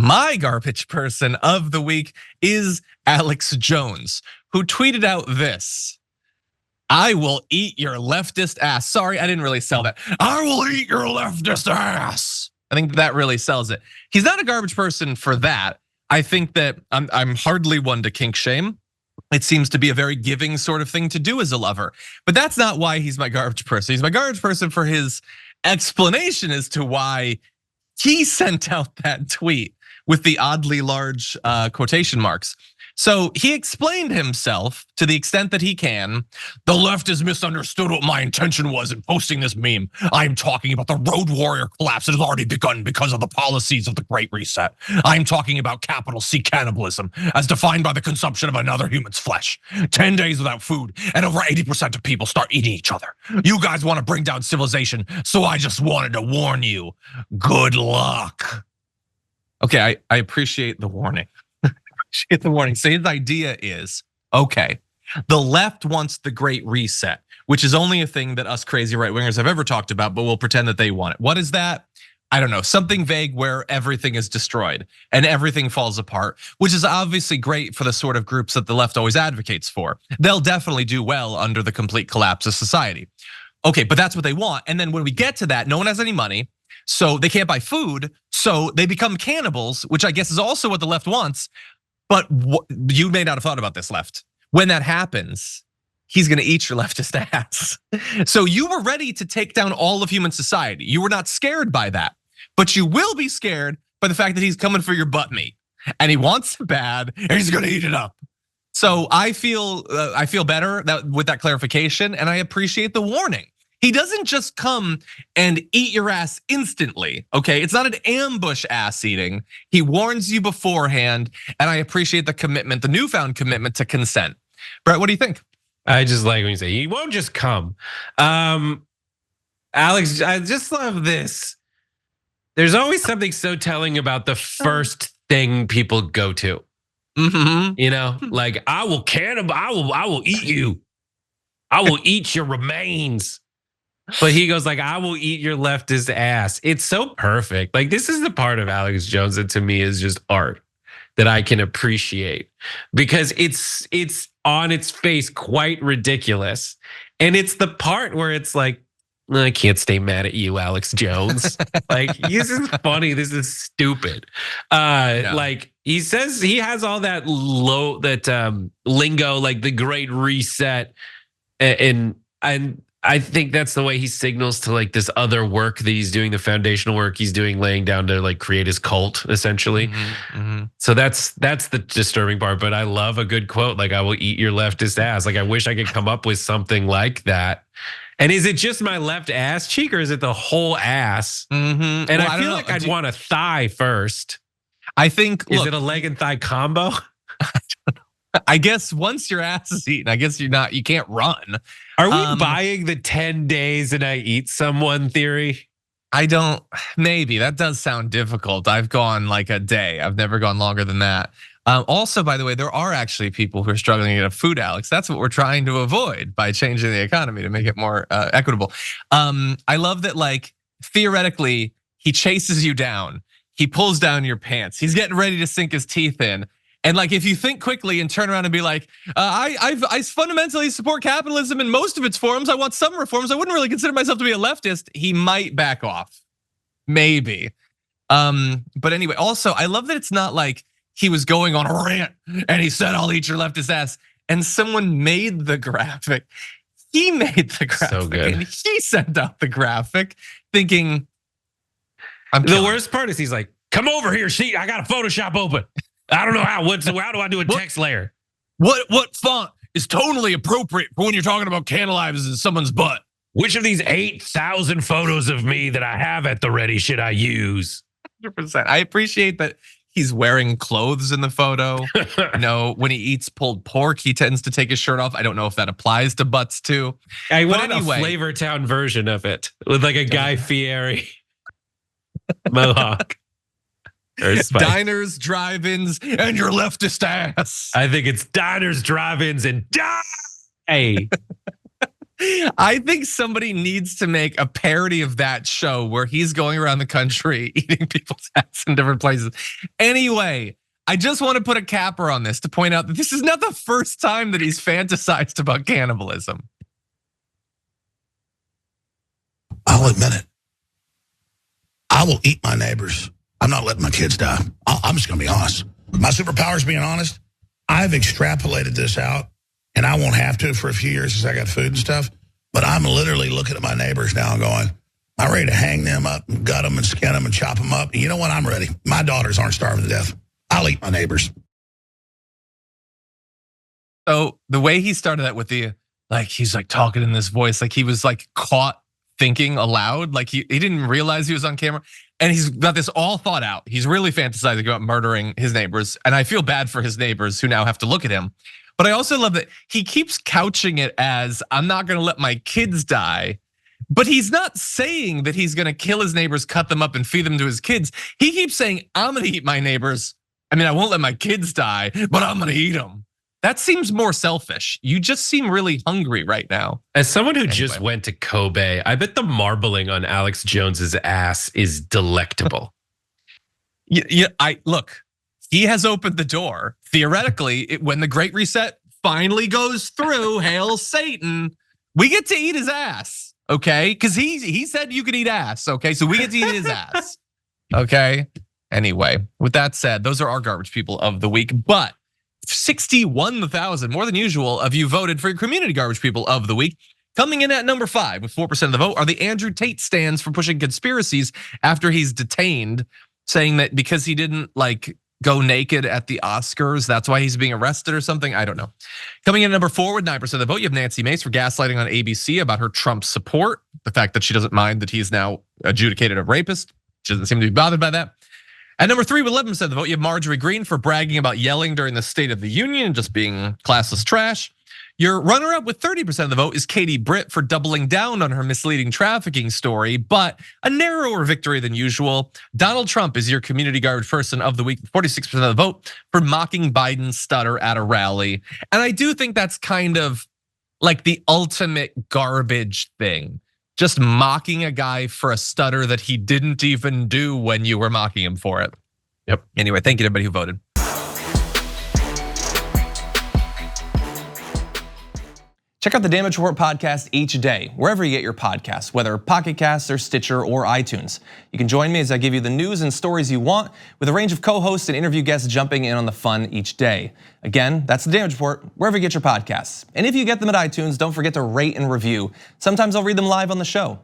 My garbage person of the week is Alex Jones, who tweeted out this. I will eat your leftist ass. Sorry, I didn't really sell that. I will eat your leftist ass. I think that really sells it. He's not a garbage person for that. I think that I'm hardly one to kink shame. It seems to be a very giving sort of thing to do as a lover. But that's not why he's my garbage person. He's my garbage person for his explanation as to why he sent out that tweet with the oddly large quotation marks. So he explained himself to the extent that he can. The left has misunderstood what my intention was in posting this meme. I'm talking about the road warrior collapse that has already begun because of the policies of the Great Reset. I'm talking about capital C cannibalism as defined by the consumption of another human's flesh. 10 days without food and over 80% of people start eating each other. You guys want to bring down civilization, so I just wanted to warn you. Good luck. Okay, I appreciate the warning. Get the warning. So his idea is, okay, the left wants the Great Reset, which is only a thing that us crazy right wingers have ever talked about, but we'll pretend that they want it. What is that? I don't know, something vague where everything is destroyed and everything falls apart, which is obviously great for the sort of groups that the left always advocates for. They'll definitely do well under the complete collapse of society. Okay, but that's what they want. And then when we get to that, no one has any money, so they can't buy food, so they become cannibals, which I guess is also what the left wants. But you may not have thought about this, left. When that happens, he's gonna eat your leftist ass. So you were ready to take down all of human society. You were not scared by that, but you will be scared by the fact that he's coming for your butt meat. And he wants it bad, and he's gonna eat it up. So I feel better with that clarification, and I appreciate the warning. He doesn't just come and eat your ass instantly, okay? It's not an ambush ass eating. He warns you beforehand, and I appreciate the commitment, the newfound commitment to consent. Brett, what do you think? I just like when you say, he won't just come. Alex, I just love this. There's always something so telling about the first thing people go to. You know, like I will eat you. I will eat your remains. But he goes like, I will eat your leftist ass. It's so perfect. Like this is the part of Alex Jones that to me is just art that I can appreciate because it's on its face quite ridiculous. And it's the part where it's like, I can't stay mad at you, Alex Jones. Like this is funny. This is stupid. Like he says he has all that lingo, like the Great Reset, and I think that's the way he signals to like this other work that he's doing, the foundational work he's doing, laying down to like create his cult, essentially. So that's the disturbing part. But I love a good quote, like I will eat your leftist ass. Like I wish I could come up with something like that. And is it just my left ass cheek or is it the whole ass? And well, I feel like I'd want a thigh first. I think, is it a leg and thigh combo? I guess once your ass is eaten, I guess you can't run. Are we buying the 10 days and I eat someone theory? Maybe that does sound difficult. I've gone like a day. I've never gone longer than that. Also, by the way, there are actually people who are struggling to get food, Alex. That's what we're trying to avoid by changing the economy to make it more equitable. I love that, like, theoretically, he chases you down. He pulls down your pants. He's getting ready to sink his teeth in. And like, if you think quickly and turn around and be like, I fundamentally support capitalism in most of its forms. I want some reforms. I wouldn't really consider myself to be a leftist. He might back off, maybe. But anyway, also, I love that it's not like he was going on a rant and he said, I'll eat your leftist ass. And someone made the graphic. He made the graphic so good. And he sent out the graphic thinking, the worst part is he's like, come over here, see, I got a Photoshop open. I don't know how do I do a text layer? What font is totally appropriate for when you're talking about cannibalism in someone's butt? Which of these 8,000 photos of me that I have at the ready should I use? 100%. I appreciate that he's wearing clothes in the photo. When he eats pulled pork, he tends to take his shirt off. I don't know if that applies to butts too. I want a Flavor Town version of it with like a Guy Fieri mohawk. Diners, drive-ins, and your leftist ass. I think it's diners, drive-ins, and die. I think somebody needs to make a parody of that show where he's going around the country eating people's ass in different places. Anyway, I just want to put a capper on this to point out that this is not the first time that he's fantasized about cannibalism. I'll admit it. I will eat my neighbors. I'm not letting my kids die. I'm just going to be honest. My superpower is being honest. I've extrapolated this out, and I won't have to for a few years because I got food and stuff. But I'm literally looking at my neighbors now and going, I'm ready to hang them up and gut them and skin them and chop them up. And you know what? I'm ready. My daughters aren't starving to death. I'll eat my neighbors. So the way he started that with the, like, he's like talking in this voice, like he was like caught thinking aloud, like he didn't realize he was on camera. And he's got this all thought out. He's really fantasizing about murdering his neighbors. And I feel bad for his neighbors who now have to look at him. But I also love that he keeps couching it as, I'm not gonna let my kids die. But he's not saying that he's gonna kill his neighbors, cut them up and feed them to his kids. He keeps saying, I'm gonna eat my neighbors. I mean, I won't let my kids die, but I'm gonna eat them. That seems more selfish. You just seem really hungry right now. As someone who just went to Kobe, I bet the marbling on Alex Jones's ass is delectable. Look, he has opened the door. Theoretically, when the Great Reset finally goes through, hail Satan, we get to eat his ass, okay? Because he said you could eat ass, okay? So we get to eat his ass, okay? Anyway, with that said, those are our garbage people of the week, but 61,000, more than usual, of you voted for your community garbage people of the week. Coming in at number 5 with 4% of the vote are the Andrew Tate stands for pushing conspiracies after he's detained, saying that because he didn't like go naked at the Oscars, that's why he's being arrested or something. I don't know. Coming in at number 4 with 9% of the vote, you have Nancy Mace for gaslighting on ABC about her Trump support. The fact that she doesn't mind that he's now adjudicated a rapist. She doesn't seem to be bothered by that. At number 3 with 11% of the vote, you have Marjorie Greene for bragging about yelling during the State of the Union and just being classless trash. Your runner-up with 30% of the vote is Katie Britt for doubling down on her misleading trafficking story, but a narrower victory than usual. Donald Trump is your community garbage person of the week, 46% of the vote for mocking Biden's stutter at a rally. And I do think that's kind of like the ultimate garbage thing. Just mocking a guy for a stutter that he didn't even do when you were mocking him for it. Yep. Anyway, thank you to everybody who voted. Check out the Damage Report podcast each day, wherever you get your podcasts, whether Pocket Casts or Stitcher or iTunes. You can join me as I give you the news and stories you want, with a range of co-hosts and interview guests jumping in on the fun each day. Again, that's the Damage Report, wherever you get your podcasts. And if you get them at iTunes, don't forget to rate and review. Sometimes I'll read them live on the show.